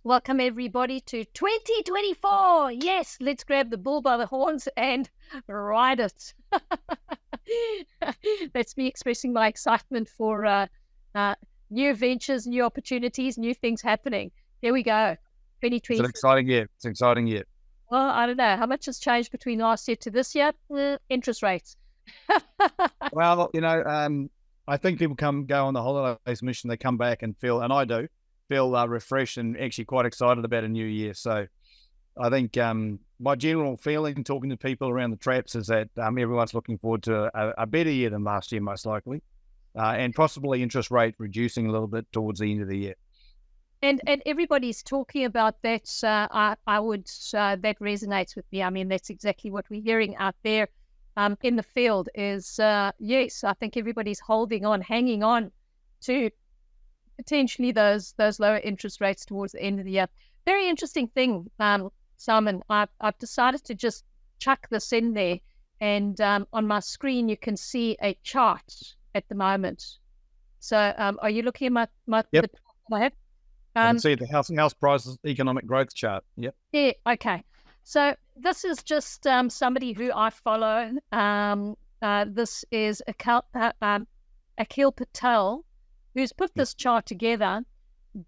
Welcome everybody to 2024. Yes, let's grab the bull by the horns and ride it. That's me expressing my excitement for new ventures, new opportunities, new things happening. Here we go. 2020. It's an exciting year. It's an exciting year. Well, I don't know. How much has changed between last year to this year? Interest rates. Well, I think people go on the holidays mission, they come back and feel refreshed and actually quite excited about a new year. So I think my general feeling talking to people around the traps is that everyone's looking forward to a better year than last year, most likely, and possibly interest rate reducing a little bit towards the end of the year. And everybody's talking about that. I would that resonates with me. I mean, that's exactly what we're hearing out there in the field is, yes, I think everybody's hanging on to potentially those lower interest rates towards the end of the year. Very interesting thing, Symon. I've decided to just chuck this in there, and on my screen you can see a chart at the moment. So, are you looking at my Yep. the chart that I have? I can see the house prices economic growth chart. Yep. Yeah. Okay. So this is just somebody who I follow. This is Akhil Patel, who's put this chart together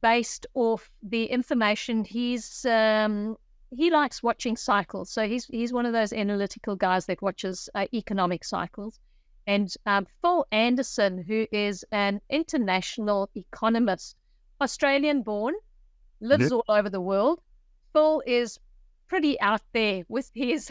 based off the information he likes watching cycles. So he's one of those analytical guys that watches economic cycles. And Phil Anderson, who is an international economist, Australian born, lives all over the world. Phil is pretty out there with his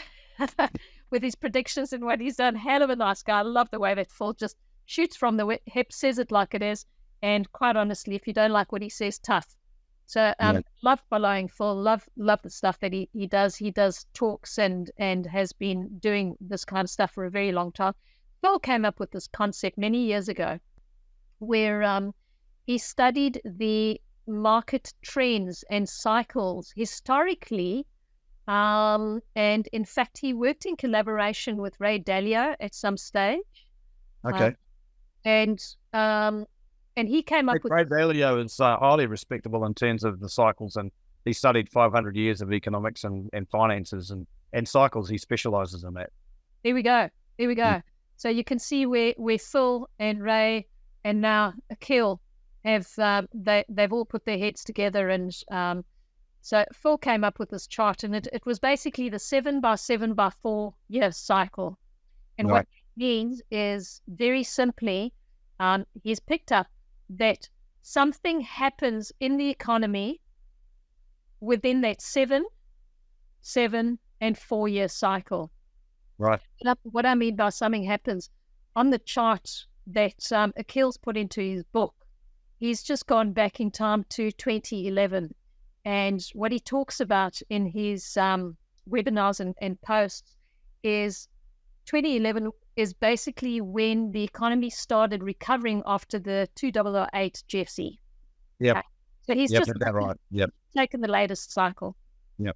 with his predictions and what he's done. Hell of a nice guy. I love the way that Phil just shoots from the hip, says it like it is. And quite honestly, if you don't like what he says, tough. So love following Phil, love the stuff that he does. He does talks and has been doing this kind of stuff for a very long time. Phil came up with this concept many years ago where he studied the market trends and cycles historically. And in fact, he worked in collaboration with Ray Dalio at some stage. Okay. And he came up with... Ray Dalio is highly respectable in terms of the cycles, and he studied 500 years of economics and finances and cycles. He specializes in that. There we go. So you can see where Phil and Ray and now Akhil have they've all put their heads together, and so Phil came up with this chart, and it was basically the 7 by 7 by 4 year cycle. And what it means is, very simply, he's picked up that something happens in the economy within that 7, 7, and 4 year cycle. Right. What I mean by something happens, on the chart that Akhil's put into his book, he's just gone back in time to 2011. And what he talks about in his webinars and posts is 2011 is basically when the economy started recovering after the 2008 GFC. Yep. Okay. So he's just taken the latest cycle. Yep.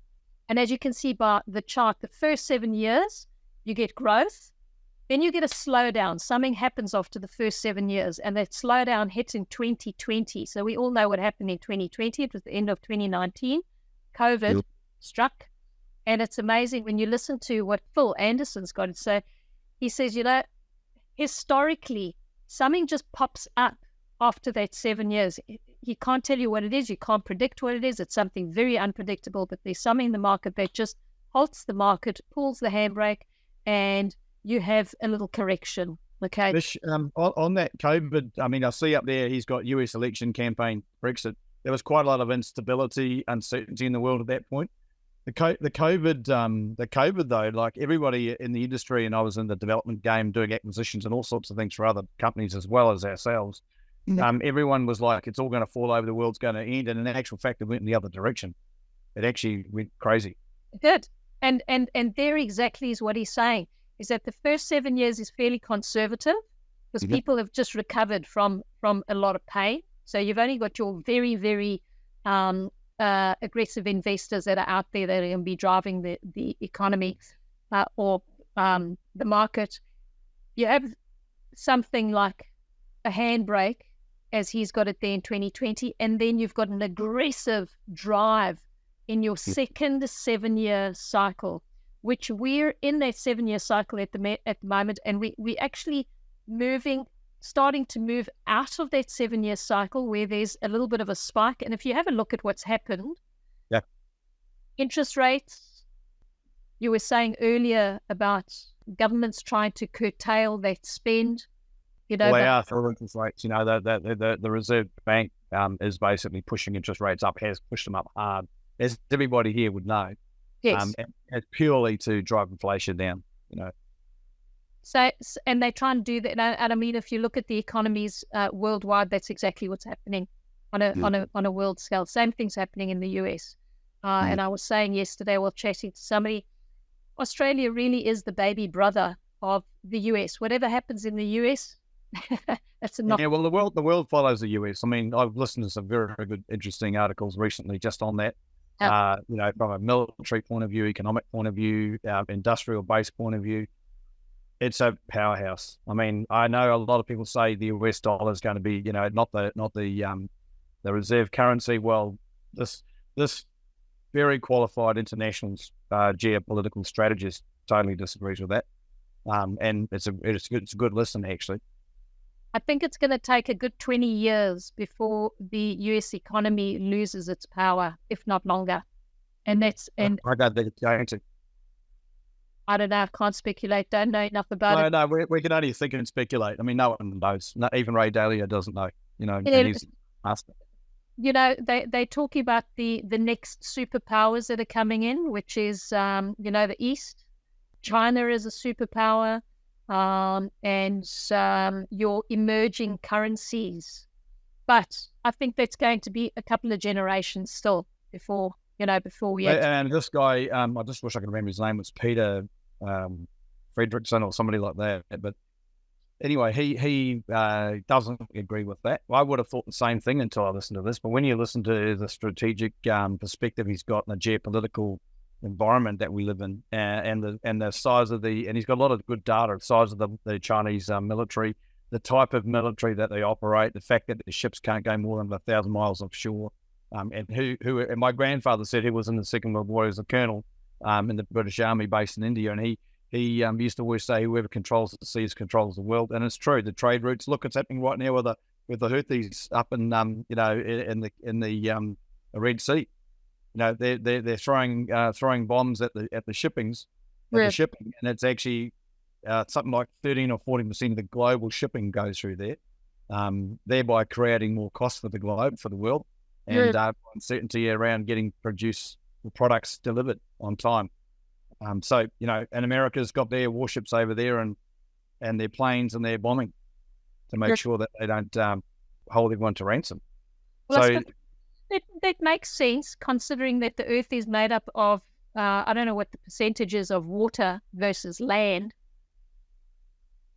And as you can see by the chart, the first 7 years, you get growth. Then you get a slowdown. Something happens after the first 7 years, and that slowdown hits in 2020. So we all know what happened in 2020. It was the end of 2019. COVID struck. And it's amazing when you listen to what Phil Anderson's got to say. He says, historically, something just pops up after that 7 years. He can't tell you what it is. You can't predict what it is. It's something very unpredictable, but there's something in the market that just halts the market, pulls the handbrake, and you have a little correction. Okay. Mish, on that COVID, I mean, I see up there he's got US election campaign, Brexit. There was quite a lot of instability, uncertainty in the world at that point. The COVID though, like everybody in the industry, and I was in the development game doing acquisitions and all sorts of things for other companies as well as ourselves. Everyone was like, it's all going to fall over, the world's going to end. And in actual fact, it went in the other direction. It actually went crazy. It did. And there exactly is what he's saying, is that the first 7 years is fairly conservative because people have just recovered from a lot of pain. So you've only got your very, very aggressive investors that are out there that are going to be driving the economy or the market. You have something like a handbrake, as he's got it there in 2020. And then you've got an aggressive drive in your second 7-year cycle, which we're in that 7-year cycle at the moment. And we actually starting to move out of that 7-year cycle where there's a little bit of a spike. And if you have a look at what's happened, interest rates, you were saying earlier about governments trying to curtail that spend. Well, they are for interest rates. The Reserve Bank is basically pushing interest rates up, has pushed them up hard, as everybody here would know. Yes. And purely to drive inflation down, So, and they try and do that. And I mean, if you look at the economies worldwide, that's exactly what's happening on a world scale. Same thing's happening in the US. And I was saying yesterday while chatting to somebody, Australia really is the baby brother of the US. Whatever happens in the US, that's enough. Yeah, well, the world follows the US. I mean, I've listened to some very, very good, interesting articles recently just on that. From a military point of view, economic point of view, industrial base point of view, it's a powerhouse. I mean, I know a lot of people say the US dollar is going to be, not the reserve currency. Well, this very qualified international geopolitical strategist totally disagrees with that. And it's a good listen, actually. I think it's going to take a good 20 years before the US economy loses its power, if not longer. I don't think it's going to. I don't know. I can't speculate. Don't know enough about it. No, we can only think and speculate. I mean, no one knows. Not even Ray Dalio doesn't know. And he's master. They're talking about the next superpowers that are coming in, which is, the East. China is a superpower, and your emerging currencies. But I think that's going to be a couple of generations still before we. And this guy, I just wish I could remember his name. It's Peter Fredrickson or somebody like that. But anyway, he doesn't agree with that. I would have thought the same thing until I listened to this. But when you listen to the strategic perspective he's got in the geopolitical environment that we live in, and the size of and he's got a lot of good data, the size of the Chinese military, the type of military that they operate, the fact that the ships can't go more than 1,000 miles offshore, and and my grandfather said he was in the Second World War as a colonel in the British Army based in India, and he used to always say whoever controls the seas controls the world, and it's true. The trade routes. Look, it's happening right now with the Houthis up in the Red Sea. They're throwing bombs at the shippings, the shipping, and it's actually something like 13 or 40% of the global shipping goes through there, thereby creating more cost for the globe, for the world, and uncertainty around getting products delivered on time. And America's got their warships over there and their planes and their bombing to make sure that they don't hold everyone to ransom. Well, that makes sense, considering that the Earth is made up of, I don't know what the percentage is of water versus land.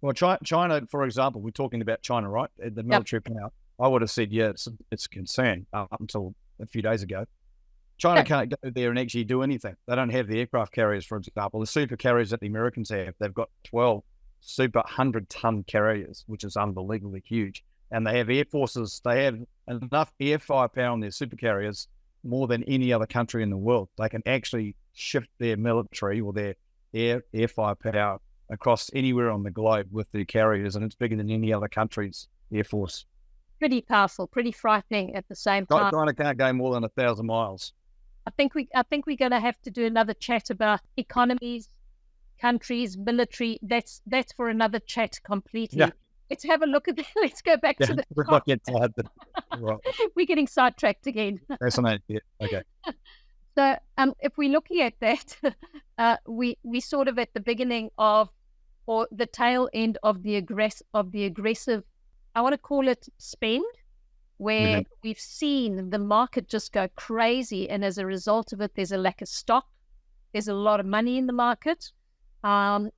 Well, China, for example, we're talking about China, right? The military power. I would have said, it's a concern up until a few days ago. China can't go there and actually do anything. They don't have the aircraft carriers, for example. The super carriers that the Americans have, they've got 12 super 100-ton carriers, which is unbelievably huge. And they have air forces. They have enough air firepower on their super carriers more than any other country in the world. They can actually shift their military or their air firepower across anywhere on the globe with their carriers, and it's bigger than any other country's air force. Pretty powerful, pretty frightening at the same time. China can't go more than 1,000 miles. I think we're going to have to do another chat about economies, countries, military. That's for another chat completely. Yeah. Let's have a look at that. Let's go back to the top. Right. We're getting sidetracked again. That's an idea. Okay. So if we're looking at that, we sort of at the beginning of, or the tail end of the aggressive, I want to call it spend, where we've seen the market just go crazy, and as a result of it, there's a lack of stock. There's a lot of money in the market, and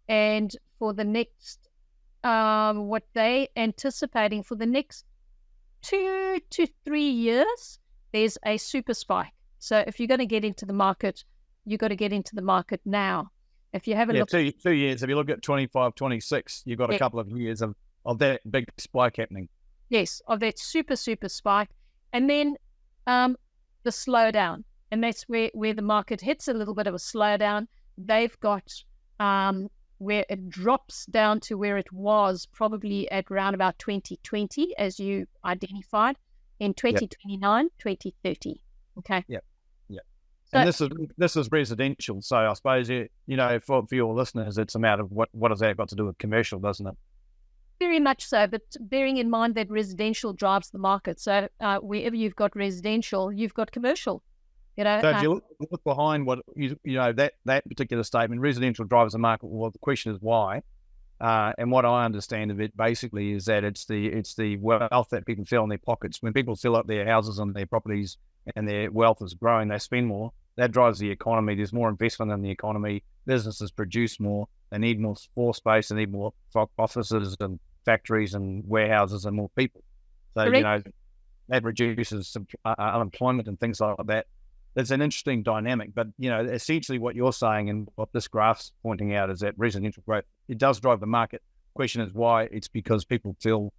for the next, what they anticipating for the next 2 to 3 years, there's a super spike. So if you're going to get into the market, you've got to get into the market now. If you have a look, 2 years. If you look at 25, 26, you've got a couple of years of that big spike happening. Yes, of that super spike, and then the slowdown, and that's where the market hits a little bit of a slowdown. They've got where it drops down to where it was probably at around about 2020, as you identified, in 2029, 2030. Okay. Yep. So, and this is residential, so I suppose for your listeners, it's a matter of what has that got to do with commercial, doesn't it? very much so, but bearing in mind that residential drives the market. So wherever you've got residential, you've got commercial. So if you look behind what that particular statement, residential drives the market. Well, the question is why, and what I understand of it basically is that it's the wealth that people feel in their pockets. When people fill up their houses and their properties and their wealth is growing, they spend more. That drives the economy. There's more investment in the economy. Businesses produce more. They need more floor space. They need more offices and factories and warehouses and more people. So Correct. that reduces unemployment and things like that. It's an interesting dynamic, but essentially what you're saying and what this graph's pointing out is that residential growth, it does drive the market. Question is why. It's because people feel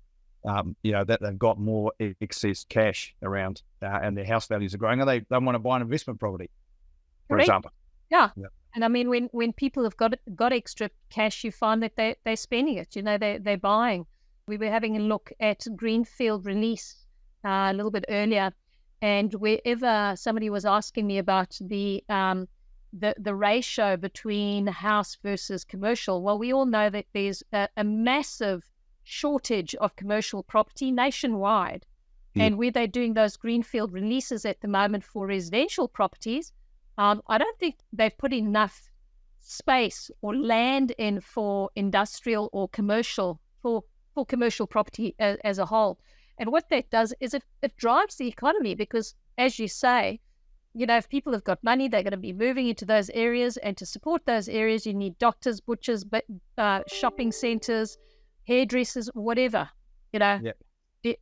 that they've got more excess cash around and their house values are growing, and they want to buy an investment property, for Correct. example. Yeah. And I mean, when people have got extra cash, you find that they're spending it. They're buying. We were having a look at greenfield release a little bit earlier, and wherever somebody was asking me about the ratio between house versus commercial, well, we all know that there's a massive shortage of commercial property nationwide, and where they're doing those greenfield releases at the moment for residential properties, I don't think they've put enough space or land in for industrial or commercial, for commercial property as a whole. And what that does is it drives the economy because, as you say, if people have got money, they're going to be moving into those areas. And to support those areas, you need doctors, butchers, shopping centres, hairdressers, whatever. I've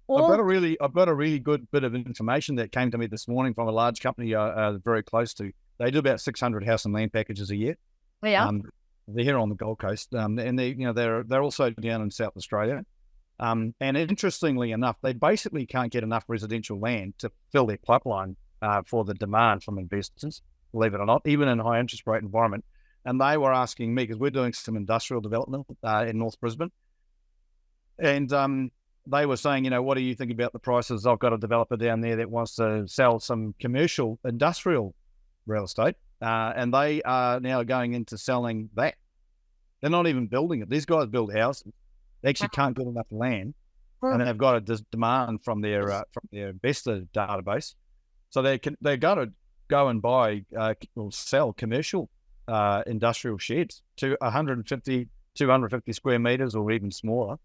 got a really good bit of information that came to me this morning from a large company very close to. They do about 600 house and land packages a year. Yeah. They're here on the Gold Coast, and they're also down in South Australia. And interestingly enough, they basically can't get enough residential land to fill their pipeline for the demand from investors, believe it or not, even in a high interest rate environment. And they were asking me, because we're doing some industrial development in North Brisbane, and they were saying, what do you think about the prices? I've got a developer down there that wants to sell some commercial industrial real estate, and they are now going into selling that. They're not even building it. These guys build houses. They actually can't get enough land, and they've got a demand from their investor database. So they're going to go and buy or sell commercial industrial sheds to 150, 250 square meters or even smaller,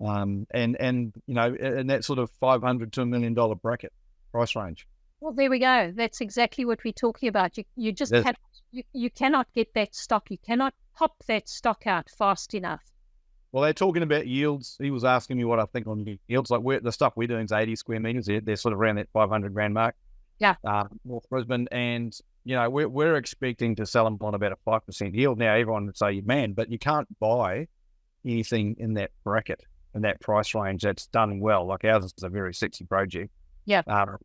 and in that sort of $500 to $1 million bracket price range. Well, there we go. That's exactly what we're talking about. You just you cannot get that stock. You cannot pop that stock out fast enough. Well, they're talking about yields. He was asking me what I think on yields. Like the stuff we're doing is 80 square meters. They're sort of around that 500 grand mark. Yeah. North Brisbane, and we're expecting to sell them on about a 5% yield. Now, everyone would say, man, but you can't buy anything in that bracket, in that price range that's done well. Like ours is a very sexy project. Yeah.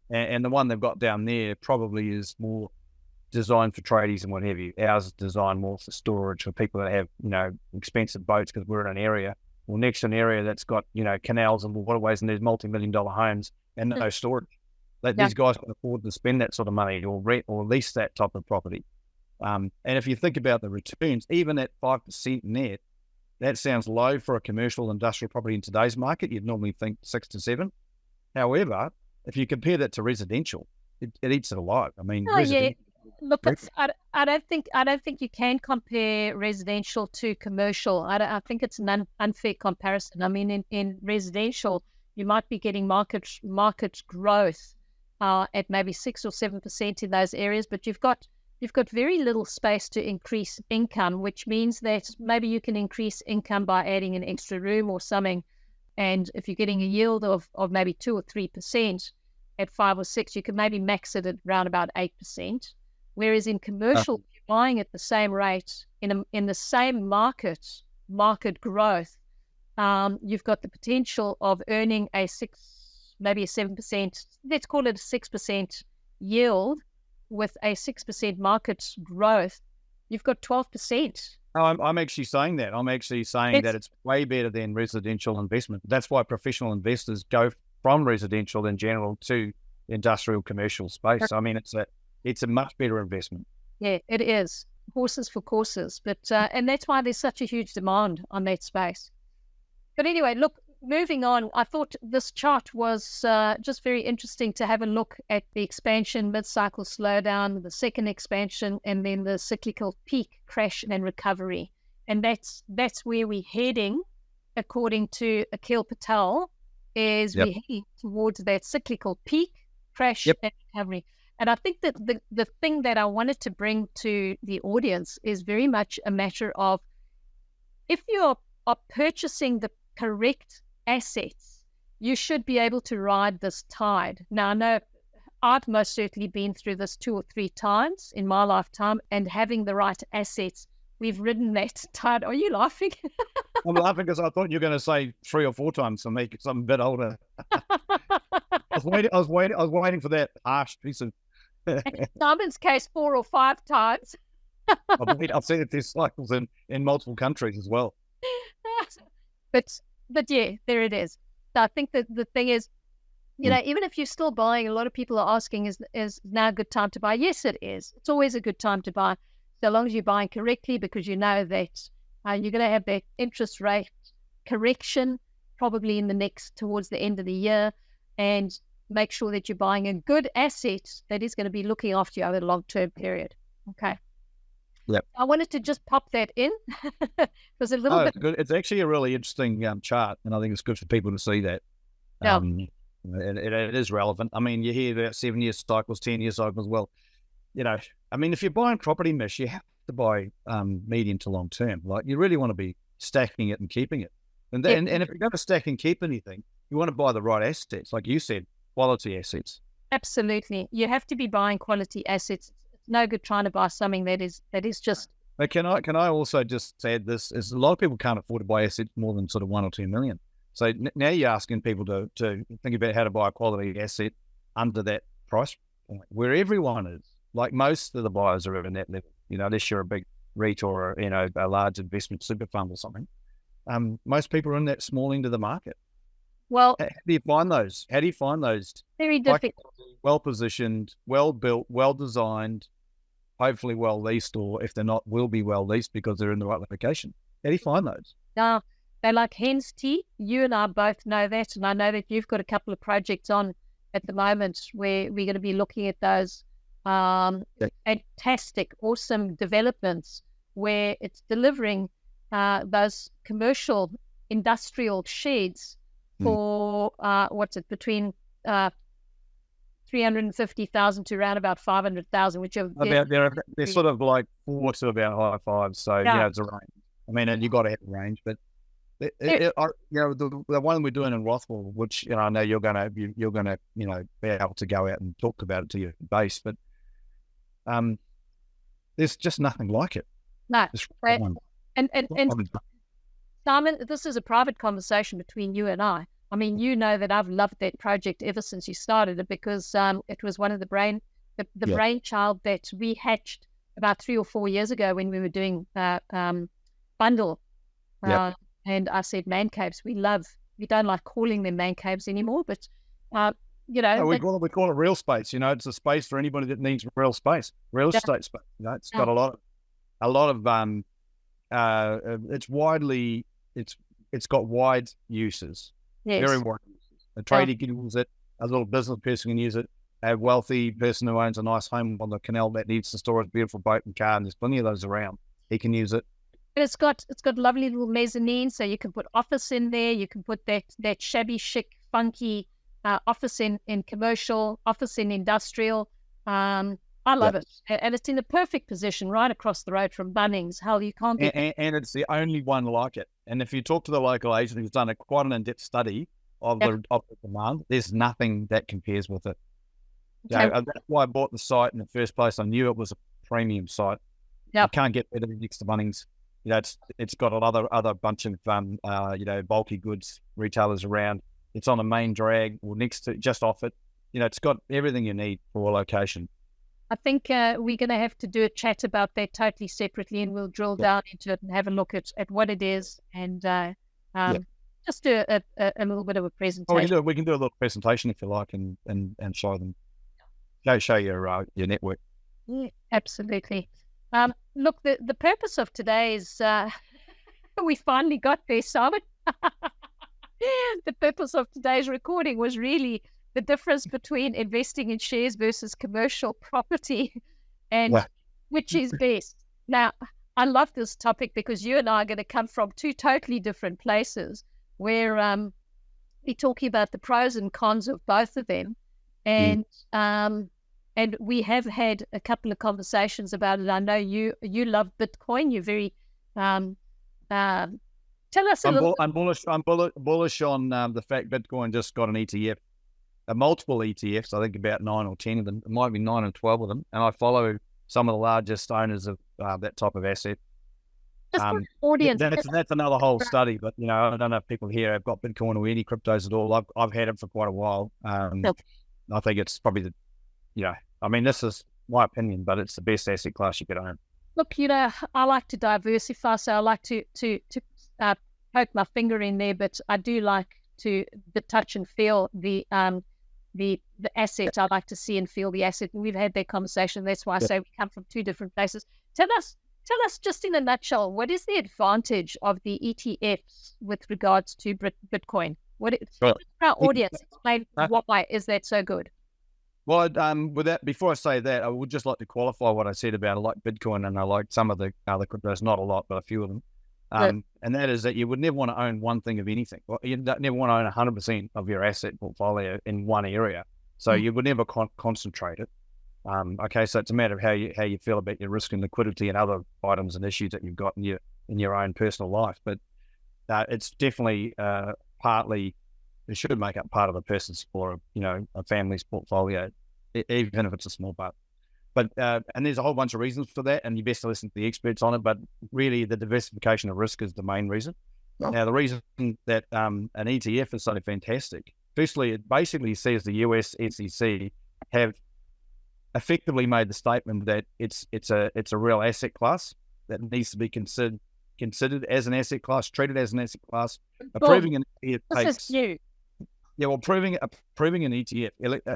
And the one they've got down there probably is more designed for tradies and what have you. Ours is designed more for storage for people that have, expensive boats, because we're in an area, or next to an area that's got, canals and waterways, and there's multi-million-dollar homes and no storage. These guys can afford to spend that sort of money or rent or lease that type of property. And if you think about the returns, even at 5% net, that sounds low for a commercial industrial property in today's market. You'd normally think 6 to 7. However, if you compare that to residential, it eats it alive. I mean, look, I don't think you can compare residential to commercial. I think it's an unfair comparison. I mean, in residential, you might be getting market growth at maybe 6 or 7% in those areas, but you've got very little space to increase income, which means that maybe you can increase income by adding an extra room or something. And if you're getting a yield of maybe 2 or 3% at 5 or 6, you can maybe max it at around about 8%. Whereas in commercial, you're buying at the same rate in the same market growth, you've got the potential of earning maybe a 7%, let's call it a 6% yield with a 6% market growth. You've got 12%. I'm actually saying that. I'm actually saying that it's way better than residential investment. That's why professional investors go from residential in general to industrial commercial space. I mean, it's a much better investment. Yeah, it is. Horses for courses. But and that's why there's such a huge demand on that space. But anyway, look, moving on, I thought this chart was just very interesting to have a look at the expansion, mid-cycle slowdown, the second expansion, and then the cyclical peak, crash, and recovery. And that's where we're heading, according to Akhil Patel, is we're heading towards that cyclical peak, crash, and recovery. And I think that the thing that I wanted to bring to the audience is very much a matter of, if you are purchasing the correct assets, you should be able to ride this tide. Now, I know I've most certainly been through this 2 or 3 times in my lifetime, and having the right assets, we've ridden that tide. Are you laughing? I'm laughing because I thought you were going to say 3 or 4 times for me because I'm a bit older. I was waiting for that harsh piece of. In Simon's case, 4 or 5 times. I've seen it through cycles in multiple countries as well. But yeah, there it is. So I think that the thing is, you know, even if you're still buying, a lot of people are asking, is now a good time to buy? Yes, it is. It's always a good time to buy, so long as you're buying correctly, because you know that you're going to have that interest rate correction probably towards the end of the year, and make sure that you're buying a good asset that is going to be looking after you over the long-term period. Okay. Yep. I wanted to just pop that in. It was a little bit. Good. It's actually a really interesting chart, and I think it's good for people to see that. Yeah. It is relevant. I mean, you hear about 7-year cycles, 10-year cycles. Well, you know, I mean, if you're buying property, Mish, you have to buy medium to long term. Like, you really want to be stacking it and keeping it. And then, and if you're going to stack and keep anything, you want to buy the right assets, like you said, quality assets. Absolutely, you have to be buying quality assets. It's no good trying to buy something that is just. But can I also just add this? Is a lot of people can't afford to buy assets more than sort of 1 or 2 million. So now you're asking people to think about how to buy a quality asset under that price point, where everyone is. Like, most of the buyers are in that level. You know, unless you're a big REIT or a large investment super fund or something. Most people are in that small end of the market. Well, how do you find those? Very difficult. Well positioned, well built, well designed, hopefully well leased, or if they're not, will be well leased because they're in the right location. How do you find those? Now, they're like hen's teeth. You and I both know that, and I know that you've got a couple of projects on at the moment where we're going to be looking at those fantastic, awesome developments where it's delivering those commercial, industrial sheds for between 350,000 to around about 500,000, which are they're sort of like 4 to about high 5. So it's a range. I mean, and you got to have a range, but the one we're doing in Rothwell, which I know you're gonna be able to go out and talk about it to your base, but there's just nothing like it. No, and Simon, this is a private conversation between you and I. I mean, you know that I've loved that project ever since you started it, because it was one of the brainchild that we hatched about 3 or 4 years ago when we were doing bundle. And I said man caves. We don't like calling them man caves anymore, but we call it real space. It's a space for anybody that needs real space, real estate space. It's got a lot of it's got wide uses. Yes. Very wide uses. A tradie can use it. A little business person can use it. A wealthy person who owns a nice home on the canal that needs to store a beautiful boat and car, and there's plenty of those around. He can use it. And it's got lovely little mezzanine, so you can put office in there. You can put that shabby, chic, funky office in commercial, office in industrial. I love it, and it's in the perfect position right across the road from Bunnings. Hell, you can't get. And it's the only one like it. And if you talk to the local agent who's done quite an in-depth study of the demand, there's nothing that compares with it. Okay. That's why I bought the site in the first place. I knew it was a premium site. Yep. You can't get better next to Bunnings. it's got other bunch of bulky goods retailers around. It's on a main drag or next to, just off it. It's got everything you need for a location. I think we're going to have to do a chat about that totally separately, and we'll drill down into it and have a look at what it is, and just do a little bit of a presentation. We can do a little presentation if you like, and show them. Show your network. Yeah, absolutely. Look, the purpose of today is we finally got there, Simon. The purpose of today's recording was really the difference between investing in shares versus commercial property, and which is best. Now, I love this topic because you and I are going to come from two totally different places where we're talking about the pros and cons of both of them. And we have had a couple of conversations about it. I know you love Bitcoin. You're very tell us a little. I'm bullish on the fact Bitcoin just got an ETF, multiple ETFs. I think about 9 or 10 of them. It might be 9 or 12 of them. And I follow some of the largest owners of that type of asset. Audience. That's another whole study. But I don't know if people here have got Bitcoin or any cryptos at all. I've had it for quite a while. I think it's probably this is my opinion, but it's the best asset class you could own. Look, I like to diversify, so I like to poke my finger in there, but I do like to touch and feel the asset. I like to see and feel the asset, and we've had that conversation. That's why I say we come from two different places. Tell us just in a nutshell, what is the advantage of the ETFs with regards to Bitcoin? For our audience, explain why is that so good? Well, before I say that, I would just like to qualify what I said about I like Bitcoin and I like some of the other cryptos, not a lot, but a few of them. And that is that you would never want to own one thing of anything. Well, you never want to own 100% of your asset portfolio in one area. So you would never concentrate it. So it's a matter of how you feel about your risk and liquidity and other items and issues that you've got in your own personal life. But it's definitely partly. It should make up part of a person's or a family's portfolio, even if it's a small part. But and there's a whole bunch of reasons for that, and you best to listen to the experts on it. But really, the diversification of risk is the main reason. Now, the reason that an ETF is so fantastic, firstly, it basically says the US SEC have effectively made the statement that it's a real asset class that needs to be considered as an asset class, treated as an asset class. Approving an ETF takes. Yeah, well, proving an ETF,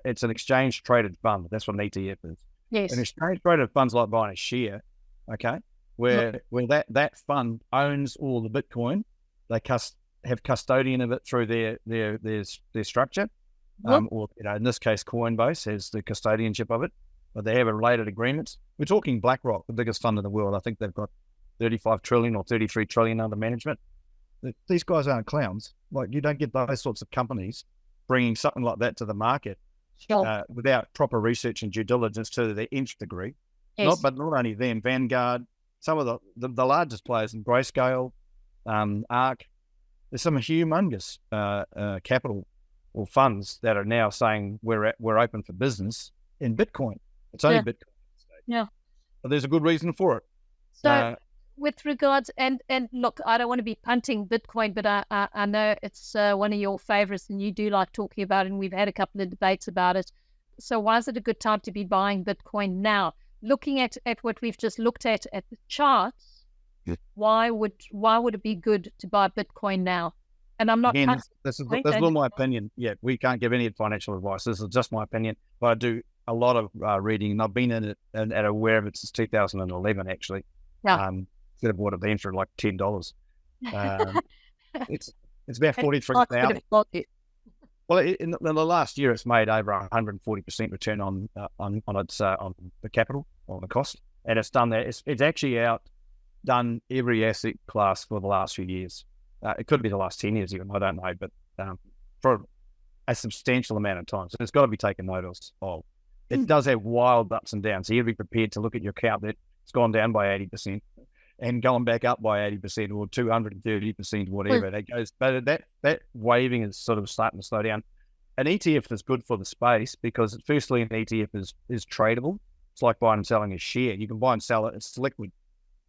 it's an exchange-traded fund. That's what an ETF is. Yes. An exchange-traded fund's like buying a share, okay, where that fund owns all the Bitcoin. They have custodian of it through their structure, or in this case, Coinbase has the custodianship of it, but they have a related agreements. We're talking BlackRock, the biggest fund in the world. I think they've got 35 trillion or 33 trillion under management. These guys aren't clowns. Like, you don't get those sorts of companies bringing something like that to the market without proper research and due diligence to the nth degree. Yes. Not only them, Vanguard, some of the largest players in Grayscale, ARK. There's some humongous capital or funds that are now saying we're open for business in Bitcoin. It's only Bitcoin. Yeah. But there's a good reason for it. So. With regards, and look, I don't want to be punting Bitcoin, but I know it's one of your favorites and you do like talking about it, and we've had a couple of debates about it. So why is it a good time to be buying Bitcoin now? Looking at what we've just looked at the charts, why would it be good to buy Bitcoin now? And I'm not. Again, this is my opinion. Yeah, we can't give any financial advice. This is just my opinion. But I do a lot of reading, and I've been in it and aware of it since 2011, actually. Yeah. Could have bought it then for like $10. It's about 43,000. Well, in the last year, it's made over 140% return on the capital, on the cost, and it's done that. It's actually outdone every asset class for the last few years. It could be the last 10 years even. I don't know, but for a substantial amount of time. So it's got to be taken notice of. It does have wild ups and downs. So you have to be prepared to look at your account that it's gone down by 80%. And going back up by 80% or 230%, whatever that goes. But that waving is sort of starting to slow down. An ETF is good for the space because, firstly, an ETF is tradable. It's like buying and selling a share. You can buy and sell it. It's liquid,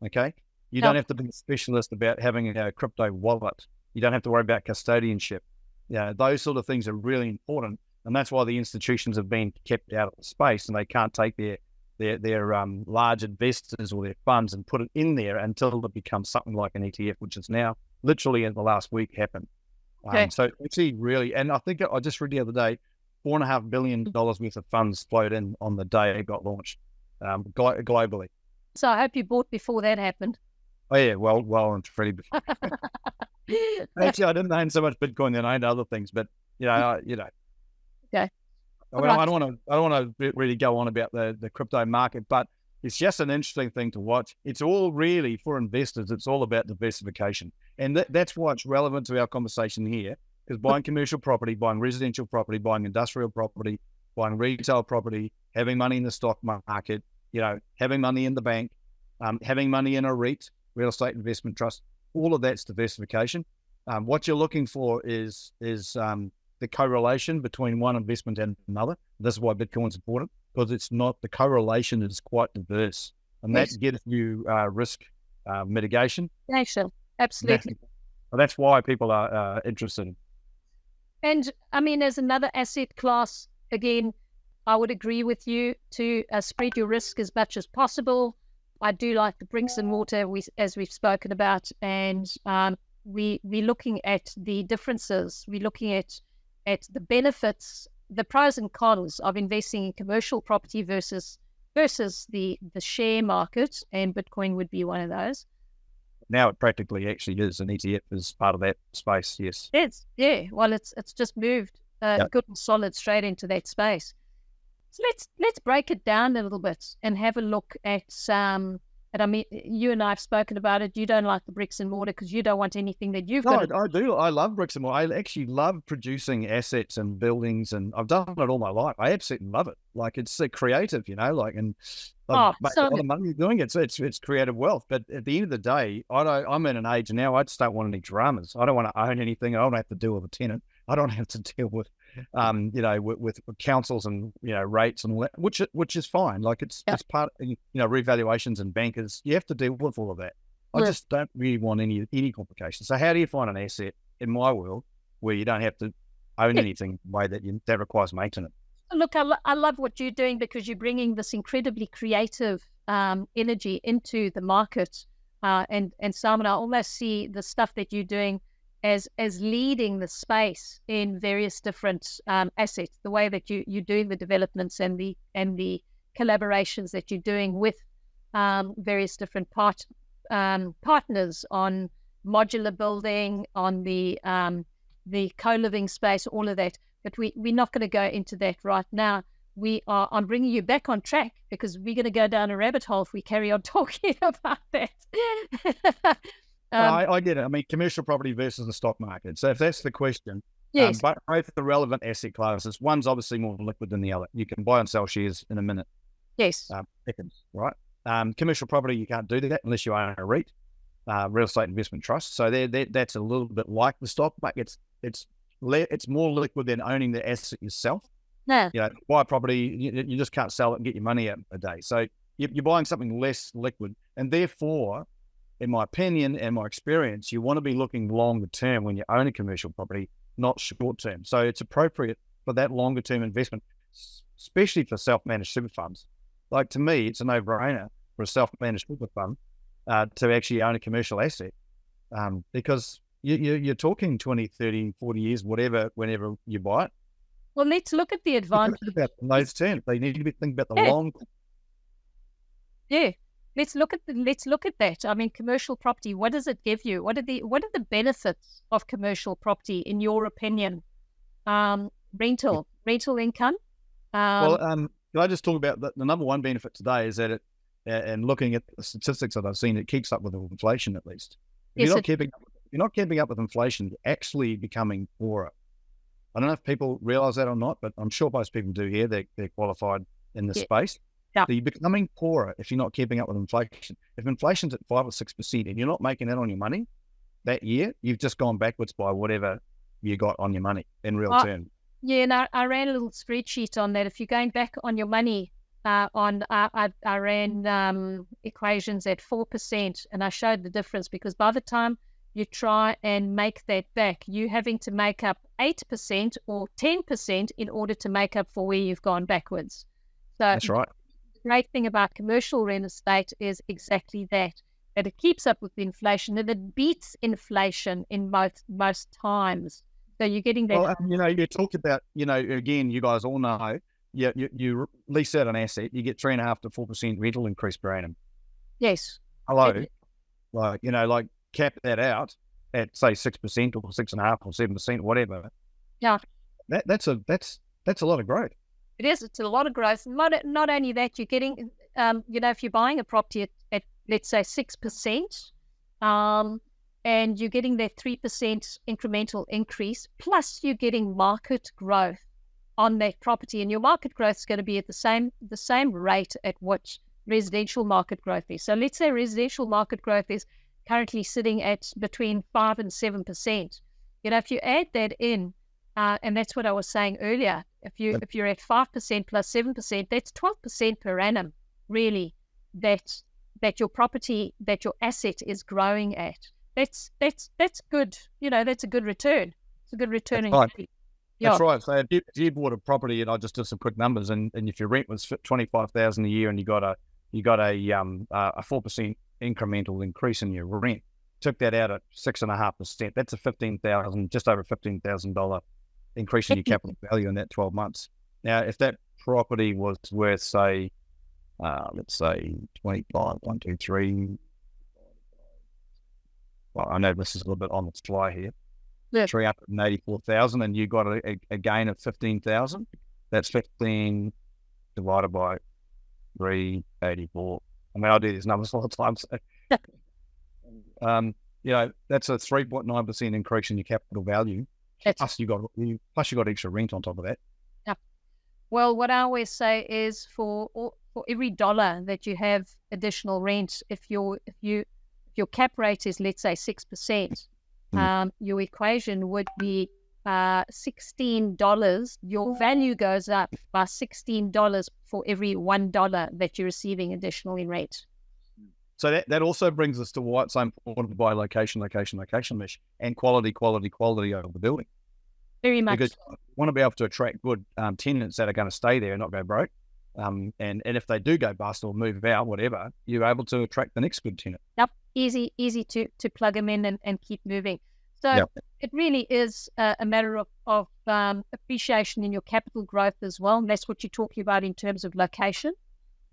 okay? You don't have to be a specialist about having a crypto wallet. You don't have to worry about custodianship. Those sort of things are really important. And that's why the institutions have been kept out of the space, and they can't take their large investors or their funds and put it in there until it becomes something like an ETF, which is now literally in the last week happened. So actually really, and I think I just read the other day, $4.5 billion worth of funds flowed in on the day it got launched globally. So I hope you bought before that happened. Oh yeah, well and truly before. Actually, I didn't own so much Bitcoin than I owned other things, but Okay. I don't want to really go on about the crypto market, but it's just an interesting thing to watch. It's all really for investors. It's all about diversification, and that's why it's relevant to our conversation here. Because buying commercial property, buying residential property, buying industrial property, buying retail property, having money in the stock market, having money in the bank, having money in a REIT, real estate investment trust, all of that's diversification. What you're looking for is the correlation between one investment and another. This is why Bitcoin's important, because it's not, the correlation is quite diverse, and that gives you risk mitigation. Absolutely. That's why people are interested in. And I mean, as another asset class, again, I would agree with you to spread your risk as much as possible. I do like the bricks and mortar, as we've spoken about, and we're looking at the differences. We're looking at the benefits, the pros and cons of investing in commercial property versus the share market, and Bitcoin would be one of those. Now it practically actually is an ETF as part of that space, yes. Well, it's just moved good and solid straight into that space. So let's break it down a little bit and have a look at and I mean, you and I have spoken about it. You don't like the bricks and mortar because you don't want anything that you've got. I do. I love bricks and mortar. I actually love producing assets and buildings, and I've done it all my life. I absolutely love it. Like, it's creative, and I've made a lot of money doing it. So it's creative wealth. But at the end of the day, I'm in an age now, I just don't want any dramas. I don't want to own anything. I don't have to deal with a tenant. I don't have to deal with with councils and rates and all that, which is fine. Like, it's part of, revaluations and bankers. You have to deal with all of that. I just don't really want any complications. So how do you find an asset in my world where you don't have to own anything in a way that requires maintenance? Look, I love what you're doing, because you're bringing this incredibly creative energy into the market. And Symon, I almost see the stuff that you're doing as leading the space in various different assets, the way that you're doing the developments and the collaborations that you're doing with various different partners on modular building, on the co-living space, all of that. But we're not going to go into that right now. I'm bringing you back on track, because we're going to go down a rabbit hole if we carry on talking about that. I get it. I mean, commercial property versus the stock market. So if that's the question, yes. But both the relevant asset classes, one's obviously more liquid than the other. You can buy and sell shares in a minute. Yes. Seconds, right? Commercial property, you can't do that unless you own a REIT, real estate investment trust. So that's a little bit like the stock market. It's more liquid than owning the asset yourself. No. Buy a property, you just can't sell it and get your money out a day. So you're buying something less liquid, and therefore, in my opinion and my experience, you want to be looking longer term when you own a commercial property, not short term. So it's appropriate for that longer term investment, especially for self-managed super funds. Like, to me, it's a no-brainer for a self-managed super fund to actually own a commercial asset, because you're talking 20, 30, 40 years, whatever, whenever you buy it. Well, let's look at the advantage. About those terms. They need to be thinking about the long term. Yeah. Let's look at that. I mean, commercial property, what does it give you? What are the benefits of commercial property, in your opinion? Rental income. Can I just talk about the number one benefit today is that and looking at the statistics that I've seen, it keeps up with inflation, at least. If you're not keeping up with inflation, you're actually becoming poorer. I don't know if people realize that or not, but I'm sure most people do here. They're qualified in this space. Yeah. So you're becoming poorer if you're not keeping up with inflation. If inflation's at 5 or 6% and you're not making that on your money that year, you've just gone backwards by whatever you got on your money in real terms. Yeah, and I ran a little spreadsheet on that. If you're going back on your money I ran equations at 4%, and I showed the difference, because by the time you try and make that back, you're having to make up 8% or 10% in order to make up for where you've gone backwards. So That's right. the great thing about commercial real estate is exactly that it keeps up with inflation, and it beats inflation in most times. So you're getting that. Well, you talk about, again, you guys all know, you lease out an asset, you get 3.5% to 4% rental increase per annum. Yes. Hello, like cap that out at say 6% or 6.5% or 7%, whatever. Yeah. That's a lot of growth. It is. It's a lot of growth. Not only that, you're getting, if you're buying a property at let's say 6%, and you're getting that 3% incremental increase, plus you're getting market growth on that property, and your market growth is going to be at the same rate at what residential market growth is. So let's say residential market growth is currently sitting at between 5% and 7%. If you add that in, and that's what I was saying earlier, if you're at 5% plus 7%, that's 12% per annum, really, that your property, that your asset is growing at. That's good. That's a good return. It's a good return. That's right. Yeah. That's right. So if you bought a property, and I just did some quick numbers, and if your rent was $25,000 a year, and you got a 4% incremental increase in your rent, took that out at 6.5%, that's a just over $15,000 increase in your capital value in that 12 months. Now, if that property was worth, say, let's say 25, 1, 2, 3. Well, I know this is a little bit on the fly here. Yeah. 384,000, and you got a gain of 15,000. That's 15 divided by 384. I mean, I do these numbers all the time. So, that's a 3.9% increase in your capital value. Plus you got extra rent on top of that. Yeah. Well, what I always say is for every dollar that you have additional rent, if your cap rate is, let's say, 6%, your equation would be $16. Your value goes up by $16 for every $1 that you're receiving additional in rent. So that also brings us to why it's so important to buy location, Mish, and quality of the building. Very much. Because you want to be able to attract good tenants that are going to stay there and not go broke. And if they do go bust or move out, whatever, you're able to attract the next good tenant. Yep. Easy to plug them in and keep moving. So It really is a matter of appreciation in your capital growth as well. And that's what you're talking about in terms of location.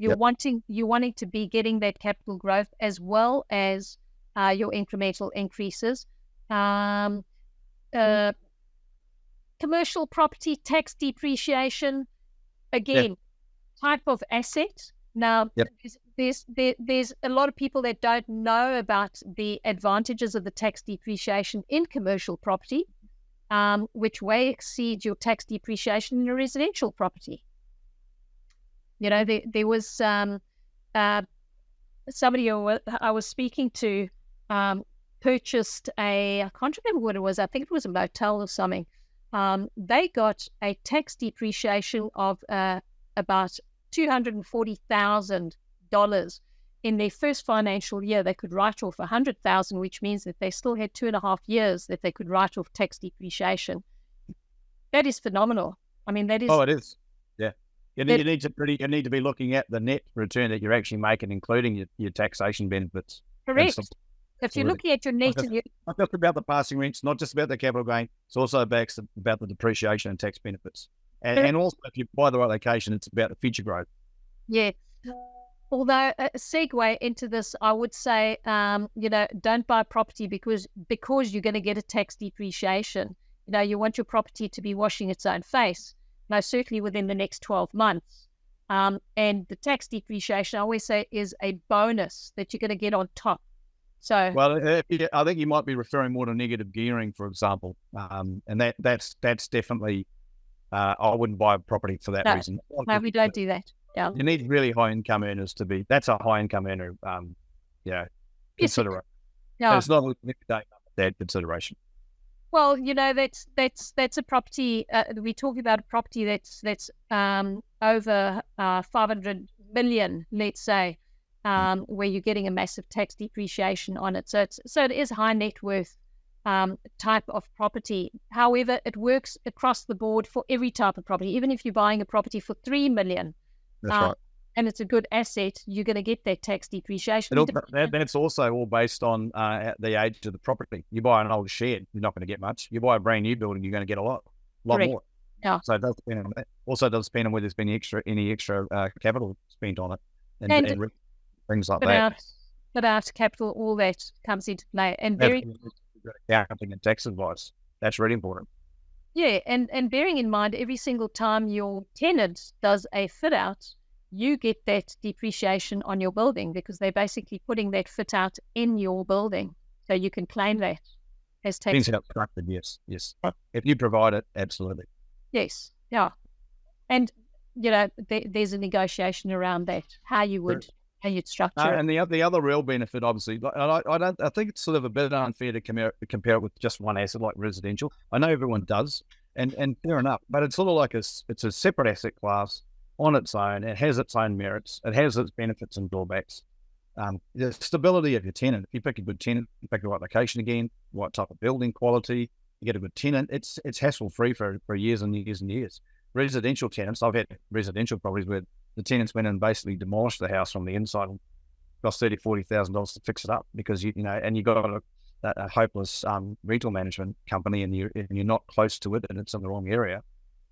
You're wanting to be getting that capital growth as well as your incremental increases. Commercial property tax depreciation, again, type of asset. Now, there's a lot of people that don't know about the advantages of the tax depreciation in commercial property, which way exceeds your tax depreciation in a residential property. There was somebody I was speaking to purchased I can't remember what it was. I think it was a motel or something. They got a tax depreciation of about $240,000 in their first financial year. They could write off $100,000, which means that they still had 2.5 years that they could write off tax depreciation. That is phenomenal. I mean, that is. Oh, it is. Yeah. You need to be looking at the net return that you're actually making, including your taxation benefits. Correct. If you're looking at your net, not just about the passing rents, not just about the capital gain, it's also about the depreciation and tax benefits. And also, if you buy the right location, it's about the future growth. Yeah. Although a segue into this, I would say, don't buy property because you're going to get a tax depreciation. You want your property to be washing its own face. No, certainly within the next 12 months. And the tax depreciation, I always say, is a bonus that you're going to get on top. So, well, I think you might be referring more to negative gearing, for example, and that's definitely. I wouldn't buy a property for that reason. No, we don't do that. Yeah, you need really high income earners to be. That's a high income earner. Consideration. Yeah, it's not a that consideration. Well, that's a property. We're talking about a property that's over 500 million, let's say, where you're getting a massive tax depreciation on it. So it is high net worth type of property. However, it works across the board for every type of property. Even if you're buying a property for 3 million, That's right. and it's a good asset, you're going to get that tax depreciation. That's also all based on the age of the property. You buy an older shed, you're not going to get much. You buy a brand new building, you're going to get a lot Correct. more. Yeah. So it does depend on that. Also does depend on whether there's been any extra capital spent on it and things like that. Without capital, all that comes into play. And accounting and tax advice. That's really important. Yeah, and bearing in mind, every single time your tenant does a fit out, you get that depreciation on your building because they're basically putting that fit out in your building. So you can claim that as tax. Depends how it's structured, yes. If you provide it, absolutely. Yes, yeah. And, there's a negotiation around that, how you'd structure it. And the other real benefit, obviously, I think it's sort of a bit unfair to compare it with just one asset like residential. I know everyone does, and fair enough, but it's sort of like it's a separate asset class on its own. It has its own merits. It has its benefits and drawbacks. The stability of your tenant. If you pick a good tenant, you pick the right location again, right type of building quality, you get a good tenant. It's hassle free for years and years and years. Residential tenants, I've had residential properties where the tenants went and basically demolished the house from the inside and cost $30,000-$40,000 to fix it up because you got a hopeless rental management company and you're not close to it and it's in the wrong area.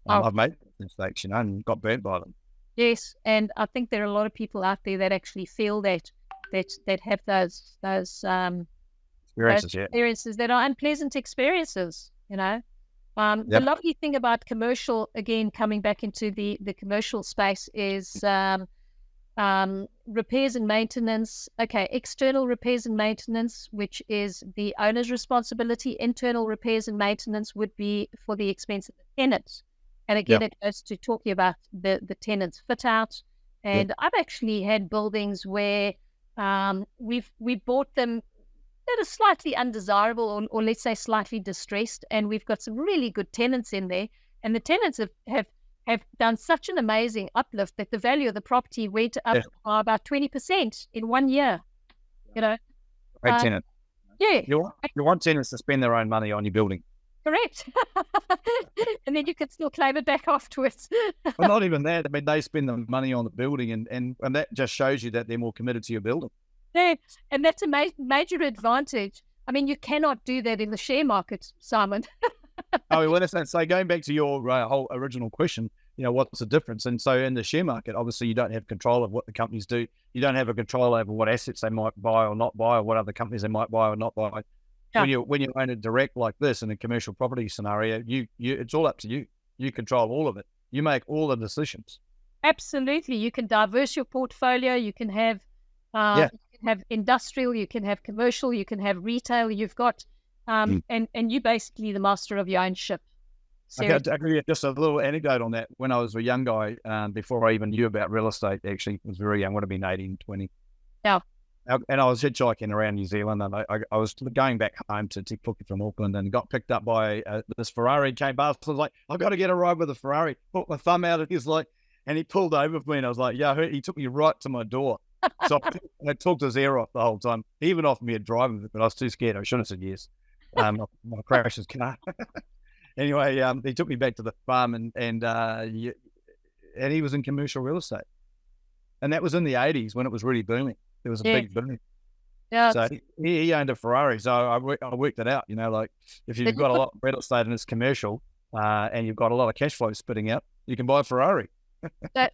I've made mistakes, and got burnt by them. Yes, and I think there are a lot of people out there that actually feel that have those experiences that are unpleasant experiences. The lovely thing about commercial, again, coming back into the commercial space, is repairs and maintenance. Okay, external repairs and maintenance, which is the owner's responsibility. Internal repairs and maintenance would be for the expense of the tenant. And again, it goes to talking about the tenant's fit out. And I've actually had buildings where we bought them that are slightly undesirable or let's say slightly distressed, and we've got some really good tenants in there. And the tenants have done such an amazing uplift that the value of the property went up by about 20% in 1 year. Great tenant. Yeah. You want tenants to spend their own money on your building. Correct. And then you can still claim it back afterwards. Well, not even that. I mean, they spend the money on the building and that just shows you that they're more committed to your building. Yeah, and that's a major advantage. I mean, you cannot do that in the share market, Symon. So going back to your whole original question, what's the difference? And so in the share market, obviously you don't have control of what the companies do. You don't have a control over what assets they might buy or not buy, or what other companies they might buy or not buy. Yeah. When you own it direct like this in a commercial property scenario, it's all up to you. You control all of it. You make all the decisions. Absolutely. You can diverse your portfolio. You can have industrial, you can have commercial, you can have retail. You've got and you're basically the master of your own ship. Okay, just a little anecdote on that. When I was a young guy, before I even knew about real estate, actually was very young, would have been 18, 20. Yeah. And I was hitchhiking around New Zealand, and I was going back home to Tikpuki from Auckland, and got picked up by this Ferrari came past. I was like, I've got to get a ride with a Ferrari. Put my thumb out, and and he pulled over for me, and I was like, yeah, he took me right to my door. So I talked his ear off the whole time. He even offered me a driving, but I was too scared. I should have said yes. I crashed his car. Anyway, he took me back to the farm, and he was in commercial real estate, and that was in the 80s when it was really booming. There was a big boom. Yeah. So he owned a Ferrari. So I worked it out. Like if you've got a lot of real estate and it's commercial, and you've got a lot of cash flow spitting out, you can buy a Ferrari.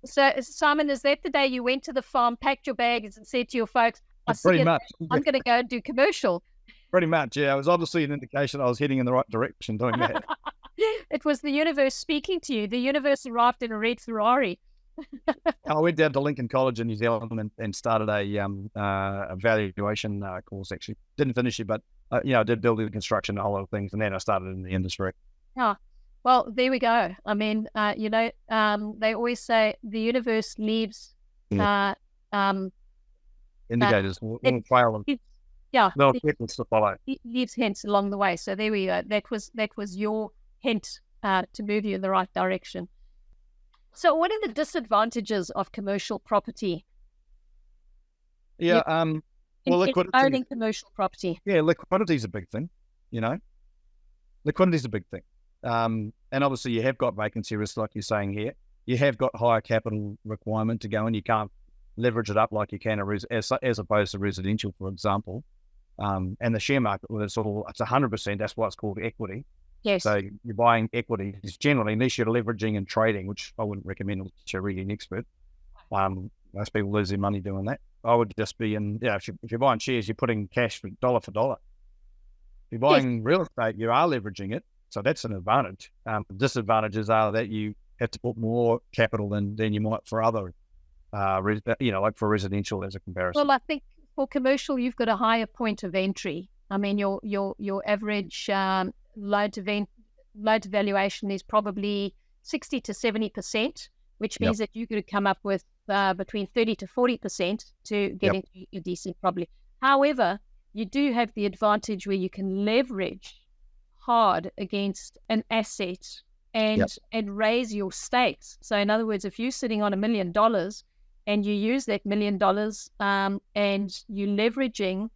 So Symon, is that the day you went to the farm, packed your bags, and said to your folks, pretty much, I'm going to go and do commercial? Pretty much, yeah. It was obviously an indication I was heading in the right direction doing that. It was the universe speaking to you. The universe arrived in a red Ferrari. I went down to Lincoln College in New Zealand and started a valuation course. Actually, didn't finish it, but I did building construction, a whole lot of things, and then I started in the industry. Yeah. Well, there we go. I mean, they always say the universe leaves indicators. Yeah, They'll hints to follow. leaves hints along the way. So there we go. That was your hint to move you in the right direction. So what are the disadvantages of commercial property? Yeah, well, in liquidity. owning commercial property. Yeah, liquidity is a big thing. Liquidity is a big thing. And obviously, you have got vacancy risk, like you're saying here. You have got higher capital requirement to go in. You can't leverage it up like you can as opposed to residential, for example. And the share market, well, it's 100%. That's why it's called equity. Yes. So you're buying equity generally, unless you're leveraging and trading, which I wouldn't recommend unless you're really an expert. Most people lose their money doing that. I would just be if you're buying shares, you're putting cash for dollar. If you're buying real estate, you are leveraging it. So that's an advantage. The disadvantages are that you have to put more capital than you might for other, like for residential as a comparison. Well, I think for commercial, you've got a higher point of entry. I mean, your average loan to valuation is probably 60 to 70%, which means that you could come up with between 30 to 40% to get into a decent property. However, you do have the advantage where you can leverage hard against an asset and raise your stakes. So in other words, if you're sitting on $1 million and you use that $1 million and you're leveraging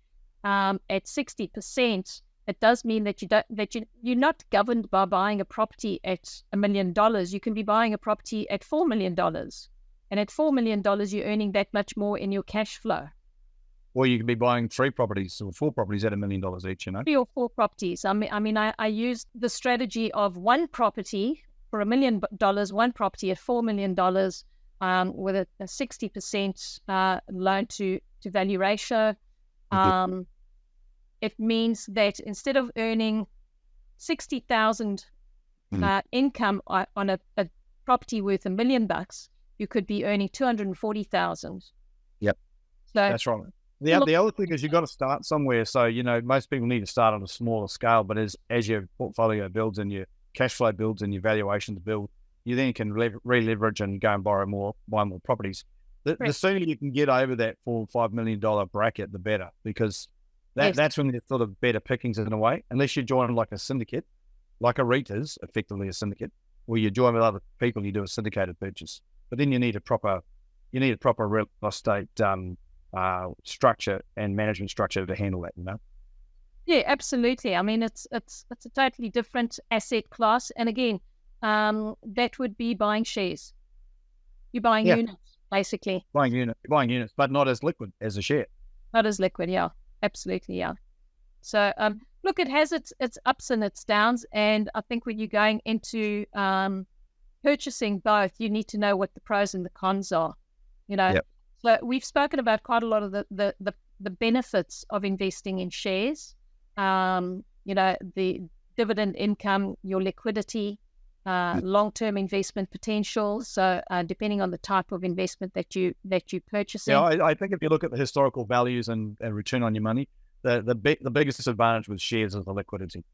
at 60%, it does mean that you're not governed by buying a property at $1 million. You can be buying a property at $4 million. And at $4 million, you're earning that much more in your cash flow. Or you could be buying 3 properties or 4 properties at $1 million each, 3 or 4 properties. I used the strategy of one property for $1 million, one property at $4 million with a 60% loan to value ratio. It means that instead of earning $60,000 income on a property worth $1 million, you could be earning $240,000. Yep, so that's right. The other thing is you've got to start somewhere. So most people need to start on a smaller scale, but as your portfolio builds and your cash flow builds and your valuations build, you then can re-leverage and go and buy more properties. The sooner you can get over that $4 or $5 million bracket, the better, because that's when there's sort of better pickings in a way. Unless you join like a syndicate, like a REIT is effectively a syndicate, where you join with other people, you do a syndicated purchase. But then you need a proper real estate structure and management structure to handle that. Yeah, absolutely. I mean, it's a totally different asset class, and again, that would be buying shares. You're buying units, basically. Buying units, but not as liquid as a share. Not as liquid, yeah, absolutely, yeah. So, look, it has its ups and its downs, and I think when you're going into purchasing both, you need to know what the pros and the cons are. So we've spoken about quite a lot of the benefits of investing in shares. The dividend income, your liquidity, long-term investment potential. So depending on the type of investment that you purchasing. Yeah, I think if you look at the historical values and return on your money, the biggest disadvantage with shares is the liquidity.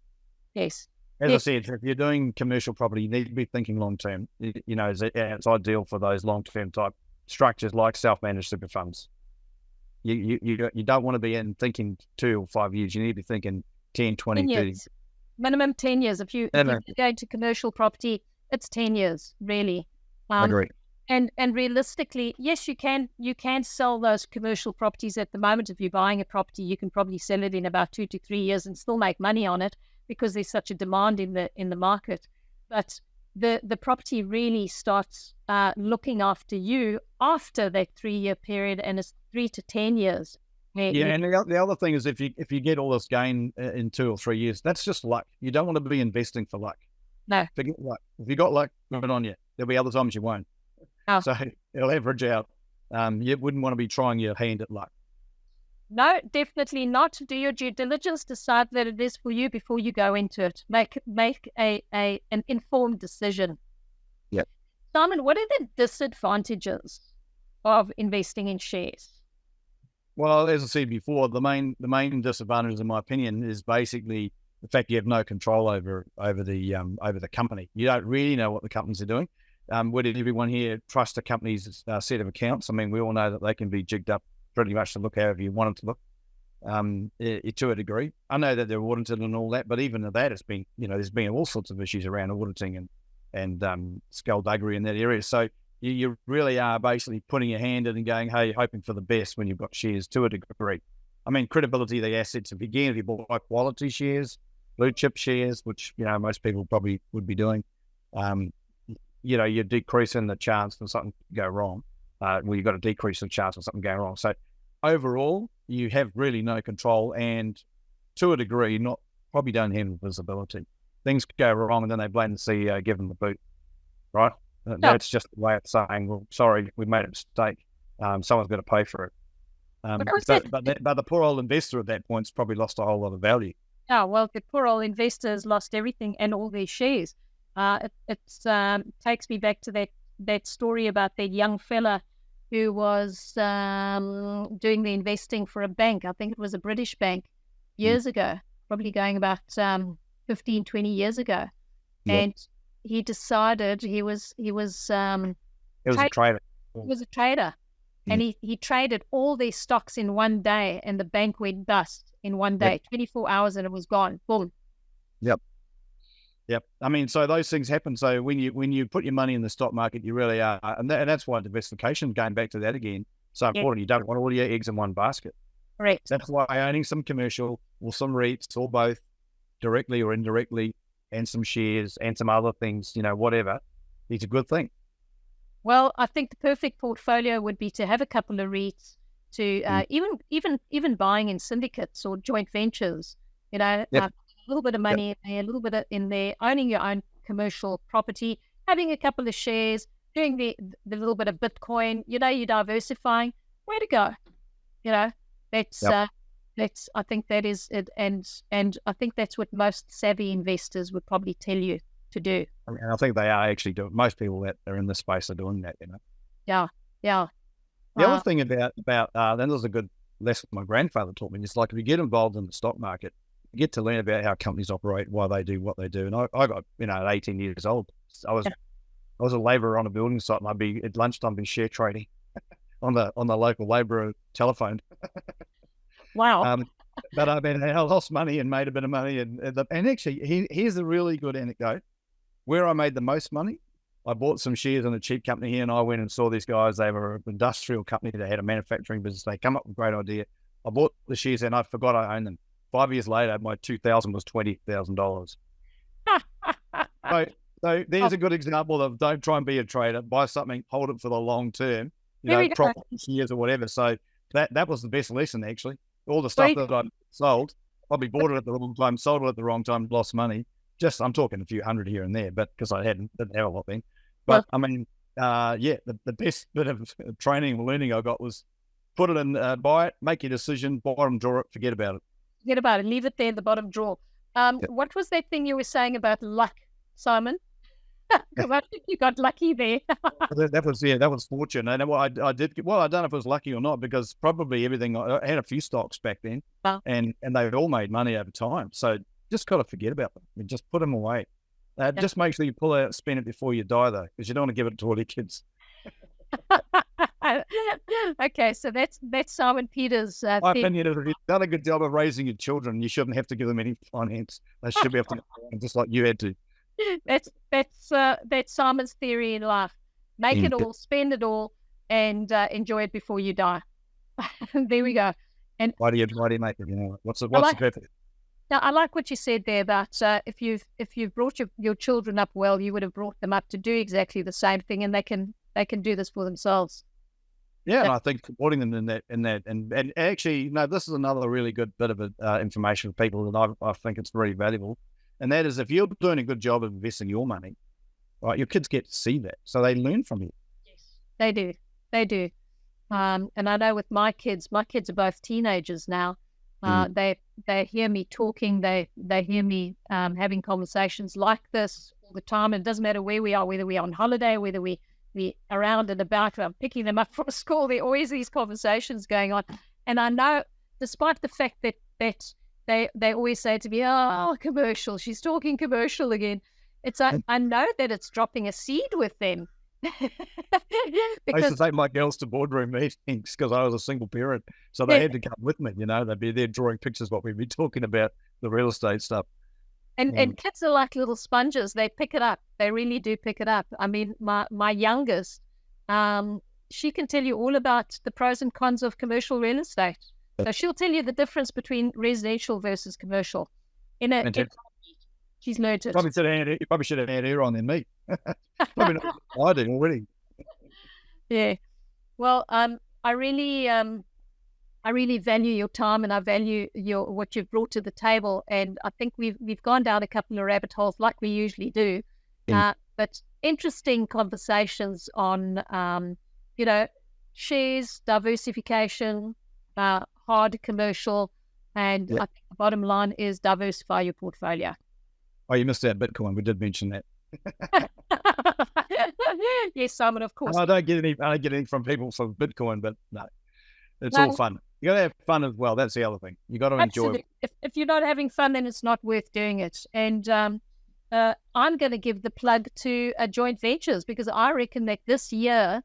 Yes. As I said, if you're doing commercial property, you need to be thinking long-term. It's ideal for those long-term type structures like self-managed super funds. You don't want to be in thinking 2 or 5 years. You need to be thinking 10, 20, 30. Minimum 10 years. If you're going to commercial property, it's 10 years, really. I agree. And realistically, yes, you can sell those commercial properties at the moment. If you're buying a property, you can probably sell it in about 2 to 3 years and still make money on it because there's such a demand in the market. But the property really starts looking after you after that 3-year period, and it's 3 to 10 years. And the other thing is if you get all this gain in 2 or 3 years, that's just luck. You don't want to be investing for luck. No. Forget luck. If you got luck, good on you. There'll be other times you won't. Oh. So it'll average out. You wouldn't want to be trying your hand at luck. No, definitely not. Do your due diligence. Decide that it is for you before you go into it. Make an informed decision. Yep. Symon, what are the disadvantages of investing in shares? Well, as I said before, the main disadvantage, in my opinion, is basically the fact you have no control over the company. You don't really know what the companies are doing. Would everyone here trust a company's set of accounts? I mean, we all know that they can be jigged up pretty much to look however you want them to look. to a degree. I know that they're audited and all that, but even at that, it's been, there's been all sorts of issues around auditing and skullduggery in that area. So you really are basically putting your hand in and going, hey, hoping for the best when you've got shares to a degree. I mean, credibility of the assets, if you buy quality shares, blue chip shares, which, most people probably would be doing, you're decreasing the chance for something to go wrong. You've got to decrease the chance of something going wrong. So overall, you have really no control, and to a degree, probably don't have visibility. Things go wrong, and then they blame the CEO, give them the boot, right? No. That's just the way of saying, well, sorry, we made a mistake. Someone's got to pay for it. But the poor old investor at that point's probably lost a whole lot of value. Yeah, well, the poor old investors lost everything and all their shares. It takes me back to that story about that young fella who was doing the investing for a bank. I think it was a British bank years ago, probably going about 15, 20 years ago. Yep. And he decided he was a trader. He was a trader. And he traded all these stocks in one day, and the bank went bust in one day, 24 hours, and it was gone. Boom. Yep. I mean, so those things happen. So when you put your money in the stock market, you really are, and that's why diversification, going back to that again, so important. You don't want all your eggs in one basket. Correct. That's why owning some commercial or some REITs or both, directly or indirectly, and some shares and some other things, whatever, is a good thing. Well, I think the perfect portfolio would be to have a couple of REITs, to even buying in syndicates or joint ventures, a little bit of money in there, a little bit in there, owning your own commercial property, having a couple of shares, doing the little bit of Bitcoin, you're diversifying. Where to go? That's I think that is it, and I think that's what most savvy investors would probably tell you to do. I mean, I think they are actually doing. Most people that are in this space are doing that. Yeah. The other thing about then there's a good lesson my grandfather taught me. It's like if you get involved in the stock market, you get to learn about how companies operate, why they do what they do. And I got at 18 years old, I was a labourer on a building site, and I'd be at lunchtime be share trading on the local labourer telephone. Wow. But I mean, I lost money and made a bit of money, and actually, here's a really good anecdote. Where I made the most money, I bought some shares in a cheap company here, and I went and saw these guys. They were an industrial company that had a manufacturing business. They come up with a great idea. I bought the shares, and I forgot I owned them. 5 years later, my 2,000 was $20,000. So there's a good example of don't try and be a trader. Buy something, hold it for the long term. Profit shares or whatever. So that was the best lesson, actually. All the stuff that I sold, probably bought it at the wrong time, sold it at the wrong time, lost money. I'm talking a few hundred here and there, but because I didn't have a lot then. But I mean, the best bit of training and learning I got was put it in, buy it, make your decision, bottom drawer it, forget about it. Forget about it. Leave it there in the bottom drawer. What was that thing you were saying about luck, Simon? I think you got lucky there. that was fortune. And what I did, well, I don't know if it was lucky or not, because probably everything, I had a few stocks back then, and they all made money over time. So just got to forget about them and just put them away. Just make sure you pull out, spend it before you die, though, because you don't want to give it to all your kids. Okay, so that's Symon Peters. My opinion is, if you've done a good job of raising your children, you shouldn't have to give them any finance. They should be able to, just like you had to. That's Simon's theory in life. Make it all, spend it all, and enjoy it before you die. There we go. And why do you make it? What's the purpose? Now, I like what you said there about if you've brought your children up well, you would have brought them up to do exactly the same thing, and they can do this for themselves. Yeah, and I think supporting them in that, and actually, this is another really good bit of information for people that I think it's very valuable, and that is if you're doing a good job of investing your money, right, your kids get to see that, so they learn from you. Yes, they do. And I know with my kids are both teenagers now. They hear me talking. They hear me having conversations like this all the time. And it doesn't matter where we are, whether we're on holiday, whether we around and about. I'm picking them up from school. There are always these conversations going on. And I know, despite the fact that they always say to me, "Oh, commercial. She's talking commercial again." It's I know that it's dropping a seed with them I used to take my girls to boardroom meetings because I was a single parent. So they had to come with me, they'd be there drawing pictures what we'd be talking about, the real estate stuff. And kids are like little sponges. They pick it up. They really do pick it up. I mean, my youngest, she can tell you all about the pros and cons of commercial real estate. So she'll tell you the difference between residential versus commercial. She's learned it. You probably should have had her on than me. Probably not. I do already. Yeah. Well, I really value your time, and I value what you've brought to the table. And I think we've gone down a couple of rabbit holes like we usually do. But interesting conversations on, shares, diversification, hard commercial, and I think the bottom line is diversify your portfolio. Oh, you missed out Bitcoin. We did mention that. Yes, Simon, of course. I don't get any from people for Bitcoin, but no, it's all fun. You got to have fun as well. That's the other thing. You got to enjoy it. If you're not having fun, then it's not worth doing it. And I'm going to give the plug to joint ventures, because I reckon that this year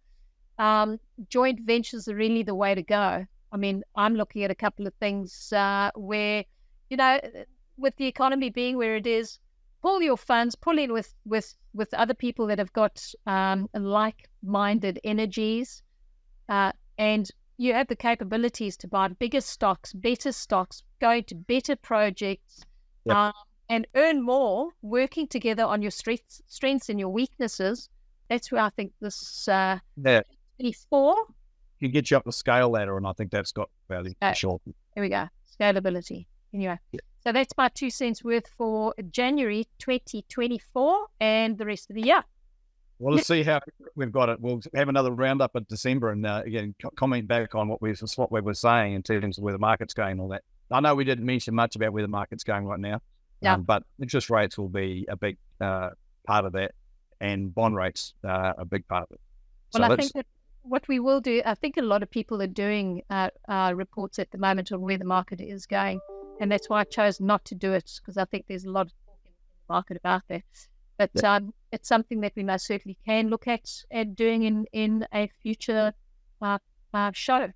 joint ventures are really the way to go. I mean, I'm looking at a couple of things where, with the economy being where it is, pull your funds, pull in with other people that have got like-minded energies, and you have the capabilities to buy bigger stocks, better stocks, go into better projects, and earn more, working together on your strengths and your weaknesses. That's where I think this 24 can get you up the scale ladder, and I think that's got value for sure. There we go, scalability. Anyway. So that's my 2 cents worth for January 2024 and the rest of the year. Well, let's see how we've got it. We'll have another roundup in December and again, comment back on what we were saying in terms of where the market's going and all that. I know we didn't mention much about where the market's going right now, but interest rates will be a big part of that, and bond rates are a big part of it. Well, I think that what we will do, I think a lot of people are doing reports at the moment on where the market is going. And that's why I chose not to do it, because I think there's a lot of talk in the market about that. But it's something that we most certainly can look at and doing in a future show.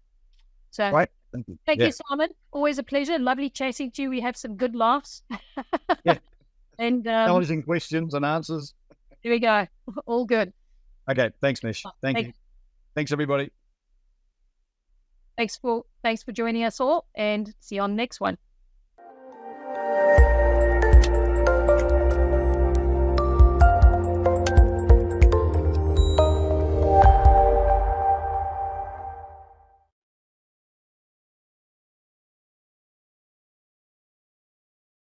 So thank you, Simon. Always a pleasure. Lovely chatting to you. We have some good laughs. And challenging questions and answers. Here we go. All good. Okay. Thanks, Mish. Thank you. Thanks, everybody. Thanks for joining us all, and see you on the next one.